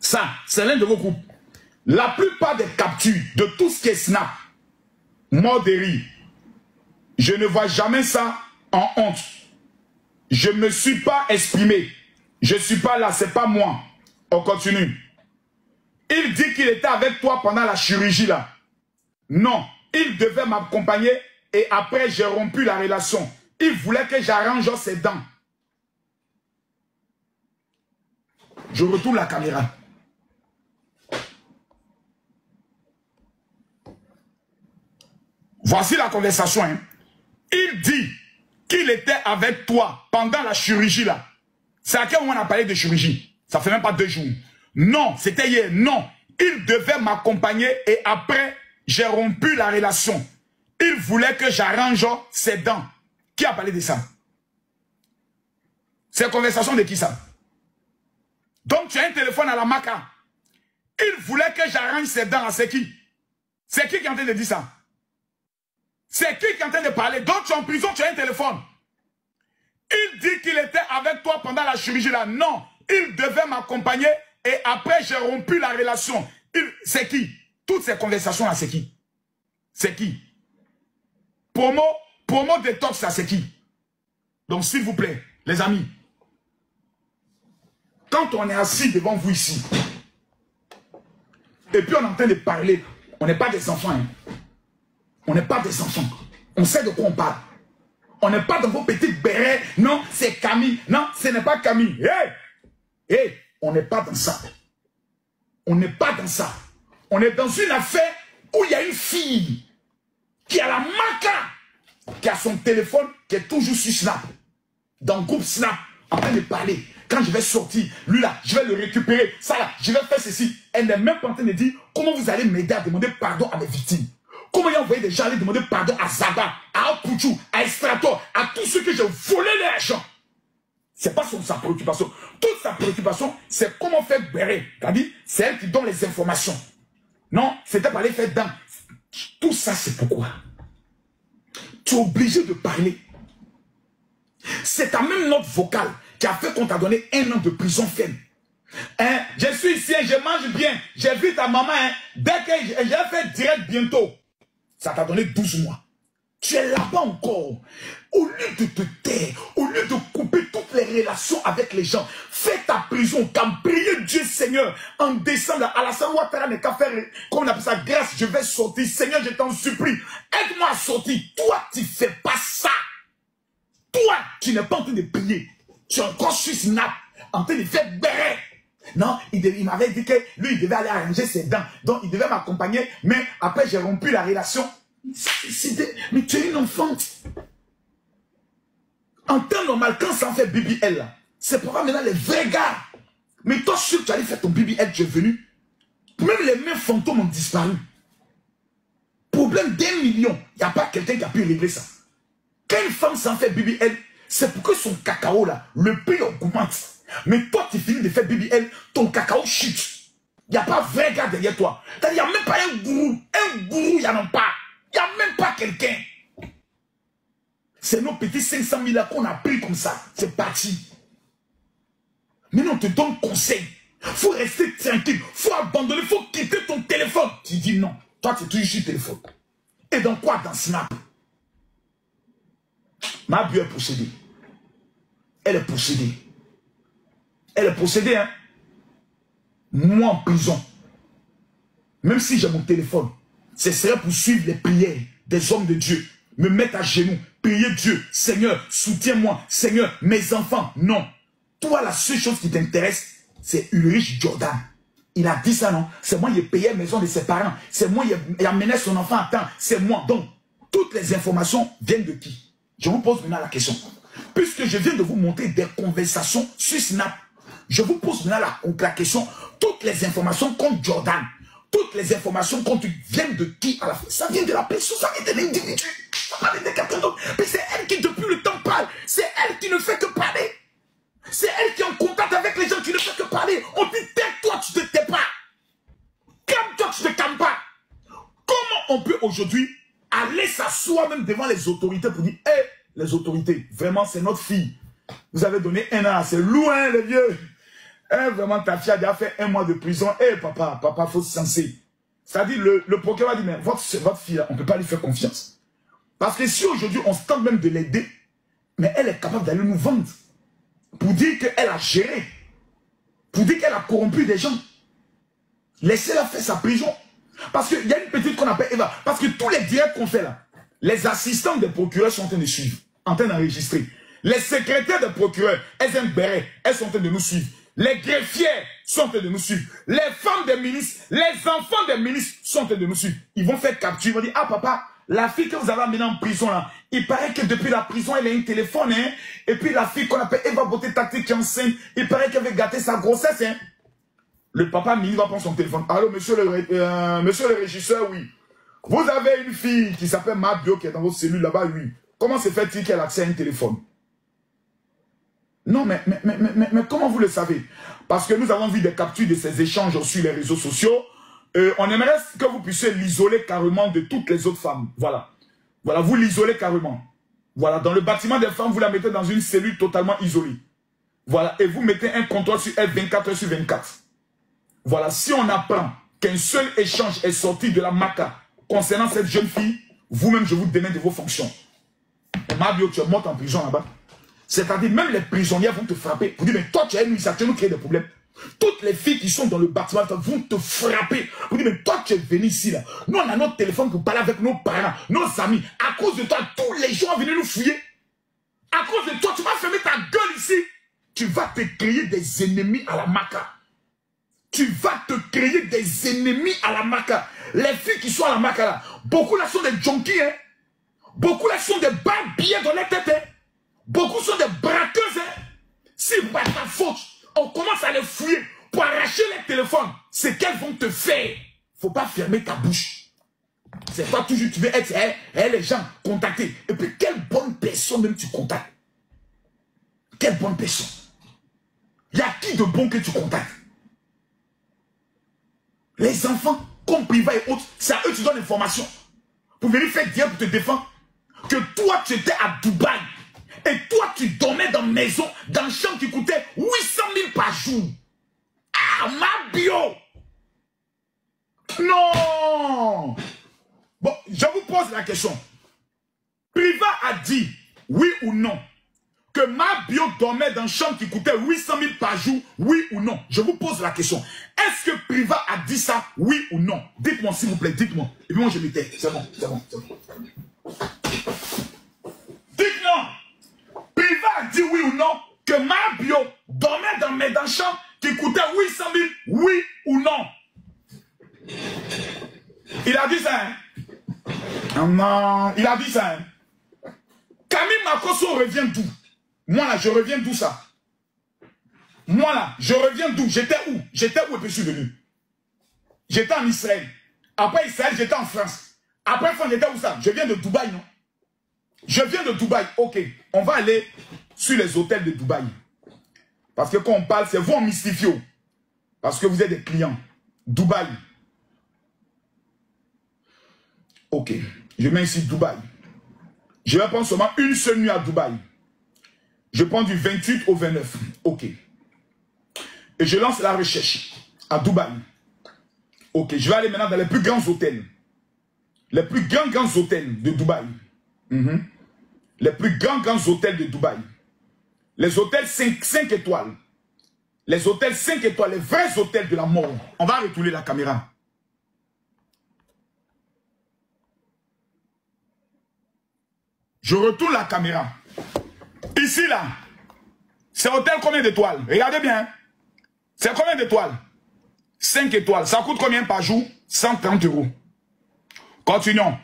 Ça, c'est l'un de vos groupes. La plupart des captures de tout ce qui est Snap, mort de rire, je ne vois jamais ça en honte. Je ne me suis pas exprimé. Je ne suis pas là, c'est pas moi. On continue. Il dit qu'il était avec toi pendant la chirurgie là. Non, il devait m'accompagner et après j'ai rompu la relation. Il voulait que j'arrange ses dents. Je retourne la caméra. Voici la conversation. Hein. Il dit qu'il était avec toi pendant la chirurgie là. C'est à quel moment on a parlé de chirurgie? Ça fait même pas 2 jours. Non, c'était hier. Non, il devait m'accompagner et après, j'ai rompu la relation. Il voulait que j'arrange ses dents. Qui a parlé de ça? C'est la conversation de qui ça? Donc tu as un téléphone à la maca. Il voulait que j'arrange ses dents. C'est qui? C'est qui est en train de dire ça? C'est qui est en train de parler? Donc tu es en prison, tu as un téléphone. Il dit qu'il était avec toi pendant la chirurgie là. Non, il devait m'accompagner et après j'ai rompu la relation. C'est qui? Toutes ces conversations là, c'est qui? C'est qui? Promo détox là, c'est qui? Donc s'il vous plaît, les amis, quand on est assis devant vous ici, et puis on est en train de parler, on n'est pas des enfants, hein. On n'est pas des enfants. On sait de quoi on parle. On n'est pas dans vos petites bérets. Non, c'est Camille. Non, ce n'est pas Camille. Hey, on n'est pas dans ça. On n'est pas dans ça. On est dans une affaire où il y a une fille qui a la maca, qui a son téléphone, qui est toujours sur Snap, dans le groupe Snap, en train de parler. Quand je vais sortir, lui là, je vais le récupérer. Ça là, je vais faire ceci. Elle n'est même pas en train de dire comment vous allez m'aider à demander pardon à mes victimes. Comment il a envoyé des gens aller demander pardon à Zaba, à Apuchou, à Estrator, à tous ceux que j'ai volé l'argent. C'est pas sa préoccupation. Toute sa préoccupation, c'est comment faire Béré. C'est-à-dire, c'est elle qui donne les informations. Non, c'était pas aller faire dans. Tout ça, c'est pourquoi. Tu es obligé de parler. C'est ta même note vocale qui a fait qu'on t'a donné 1 an de prison ferme. Hein? Je suis ici, je mange bien, j'ai vu ta maman, hein? Dès que j'ai fait direct bientôt. Ça t'a donné 12 mois. Tu es là-bas encore. Au lieu de te taire, au lieu de couper toutes les relations avec les gens, fais ta prison, comme prier Dieu Seigneur. En décembre, à la salle Ouattara n'est qu'à faire, comme on appelle ça, grâce, je vais sortir. Seigneur, je t'en supplie. Aide-moi à sortir. Toi, tu ne fais pas ça. Toi, tu n'es pas en train de prier. Tu es encore sur Snap, en train de faire béret. Non, il m'avait dit que lui, il devait aller arranger ses dents. Donc, il devait m'accompagner. Mais après, j'ai rompu la relation. Mais tu es une enfant. En temps normal, quand ça en fait BBL, c'est pourquoi maintenant les vrais gars. Mais toi, sûr que tu allais faire ton BBL, tu es venu. Même les mêmes fantômes ont disparu. Problème d'1 million. Il n'y a pas quelqu'un qui a pu régler ça. Quand une femme s'en fait BBL, c'est pour que son cacao, là, le prix augmente. Mais toi, tu finis de faire BBL, ton cacao chute. Il n'y a pas vrai gars derrière toi. Il n'y a même pas un gourou. Un gourou, il n'y en a pas. Il n'y a même pas quelqu'un. C'est nos petits 500 000 qu'on a pris comme ça. C'est parti. Maintenant, on te donne conseil. Il faut rester tranquille. Il faut abandonner. Il faut quitter ton téléphone. Tu dis non. Toi, tu es toujours sur le téléphone. Et dans quoi? Dans Snap. Ma bio est possédée. Elle est possédée. Elle est possédée, hein. Moi en prison. Même si j'ai mon téléphone, ce serait pour suivre les prières des hommes de Dieu. Me mettre à genoux, prier Dieu. Seigneur, soutiens-moi. Seigneur, mes enfants. Non. Toi, la seule chose qui t'intéresse, c'est Ulrich Jordan. Il a dit ça, non? C'est moi qui ai payé la maison de ses parents. C'est moi qui ai amené son enfant à temps. C'est moi. Donc, toutes les informations viennent de qui? Je vous pose maintenant la question. Puisque je viens de vous montrer des conversations sur Snap, je vous pose maintenant la question. Toutes les informations contre Jordan, toutes les informations contre viennent de qui à la fin? Ça vient de la personne, ça vient de l'individu. Ça vient de quelqu'un d'autre. Mais c'est elle qui depuis le temps parle. C'est elle qui ne fait que parler. C'est elle qui est en contact avec les gens qui ne fait que parler. On dit tais-toi, tu ne te tais pas. Calme-toi, tu ne te calmes pas. Comment on peut aujourd'hui aller s'asseoir même devant les autorités pour dire hé, les autorités, vraiment c'est notre fille. Vous avez donné 1 an, c'est loin les vieux. Vraiment, ta fille a déjà fait 1 mois de prison. Papa, faut se censer. C'est-à-dire, le procureur va dire, mais votre fille, là, on ne peut pas lui faire confiance. Parce que si aujourd'hui, on se tente même de l'aider, mais elle est capable d'aller nous vendre. Pour dire qu'elle a géré. Pour dire qu'elle a corrompu des gens. Laissez-la faire sa prison. Parce qu'il y a une petite qu'on appelle Eva. Parce que tous les directs qu'on fait là, les assistants des procureurs sont en train de suivre, en train d'enregistrer. Les secrétaires des procureurs, elles aiment béret, elles sont en train de nous suivre. Les greffières sont en train de nous suivre. Les femmes des ministres, les enfants des ministres sont en train de nous suivre. Ils vont faire capture, ils vont dire, ah papa, la fille que vous avez amenée en prison là, il paraît que depuis la prison, elle a un téléphone, hein. Et puis la fille qu'on appelle Eva Beauté Tactique qui est enceinte, il paraît qu'elle veut gâter sa grossesse, hein. Le papa ministre va prendre son téléphone. Allô, monsieur le régisseur, oui. Vous avez une fille qui s'appelle Mabio qui est dans votre cellule là-bas, oui. Comment se fait-il qu'elle a accès à un téléphone? Non, mais comment vous le savez? Parce que nous avons vu des captures de ces échanges sur les réseaux sociaux. On aimerait que vous puissiez l'isoler carrément de toutes les autres femmes. Voilà. Voilà, vous l'isolez carrément. Voilà, dans le bâtiment des femmes, vous la mettez dans une cellule totalement isolée. Voilà, et vous mettez un contrôle sur elle 24 heures sur 24. Voilà, si on apprend qu'un seul échange est sorti de la MACA concernant cette jeune fille, vous-même, je vous démène de vos fonctions. Et Mabio, tu es morte en prison là-bas. C'est-à-dire, même les prisonniers vont te frapper. Vous dites, mais toi, tu es nuisance, tu nous crées des problèmes. Toutes les filles qui sont dans le bâtiment vont te frapper. Vous dites, mais toi, tu es venu ici, là. Nous, on a notre téléphone pour parler avec nos parents, nos amis. À cause de toi, tous les gens viennent nous fouiller. À cause de toi, tu vas fermer ta gueule ici. Tu vas te créer des ennemis à la MACA. Tu vas te créer des ennemis à la MACA. Les filles qui sont à la MACA là, beaucoup là sont des junkies, hein. Beaucoup là sont des barbiers dans les têtes, hein. Beaucoup sont des braqueuses, hein. Si par ta faute, on commence à les fouiller pour arracher les téléphones, c'est qu'elles vont te faire. Faut pas fermer ta bouche. C'est pas toujours tu veux être, les gens contactés. Et puis quelle bonne personne même tu contactes. Quelle bonne personne. Il y a qui de bon que tu contactes? Les enfants, comme Priva et autres, c'est à eux que tu donnes l'information. Pour venir faire dire pour te défendre. Que toi, tu étais à Dubaï. Et toi, tu dormais dans une maison, dans une chambre qui coûtait 800 000 par jour. Ah, Mabio! Non! Bon, je vous pose la question. Priva a dit, oui ou non, que Mabio dormait dans une chambre qui coûtait 800 000 par jour, oui ou non? Je vous pose la question. Est-ce que Priva a dit ça, oui ou non? Dites-moi s'il vous plaît, dites-moi. Et puis moi je me tais. C'est bon, c'est bon, c'est bon. Dites-moi. Priva a dit oui ou non que Mabio dormait dans une chambre qui coûtait 800 000, oui ou non? Il a dit ça, hein? Oh non, il a dit ça, hein? Camille Makosso revient d'où? Moi là, je reviens d'où ça? Moi là, je reviens d'où? J'étais où? J'étais où et puis je suis venu? J'étais en Israël. Après Israël, j'étais en France. Après France, j'étais où ça? Je viens de Dubaï, non? Je viens de Dubaï. Ok, on va aller sur les hôtels de Dubaï. Parce que quand on parle, c'est vous en mystifio. Parce que vous êtes des clients. Dubaï. Ok, je mets ici Dubaï. Je vais prendre seulement une seule nuit à Dubaï. Je prends du 28 au 29. Ok. Et je lance la recherche à Dubaï. Ok, je vais aller maintenant dans les plus grands hôtels. Les plus grands hôtels de Dubaï. Les plus grands hôtels de Dubaï. Les hôtels 5 étoiles. Les hôtels 5 étoiles, les vrais hôtels de la mort. On va retourner la caméra. Je retourne la caméra. Ici, là, c'est hôtel combien d'étoiles? Regardez bien. C'est combien d'étoiles? 5 étoiles. Ça coûte combien par jour? 130 €. Continuons.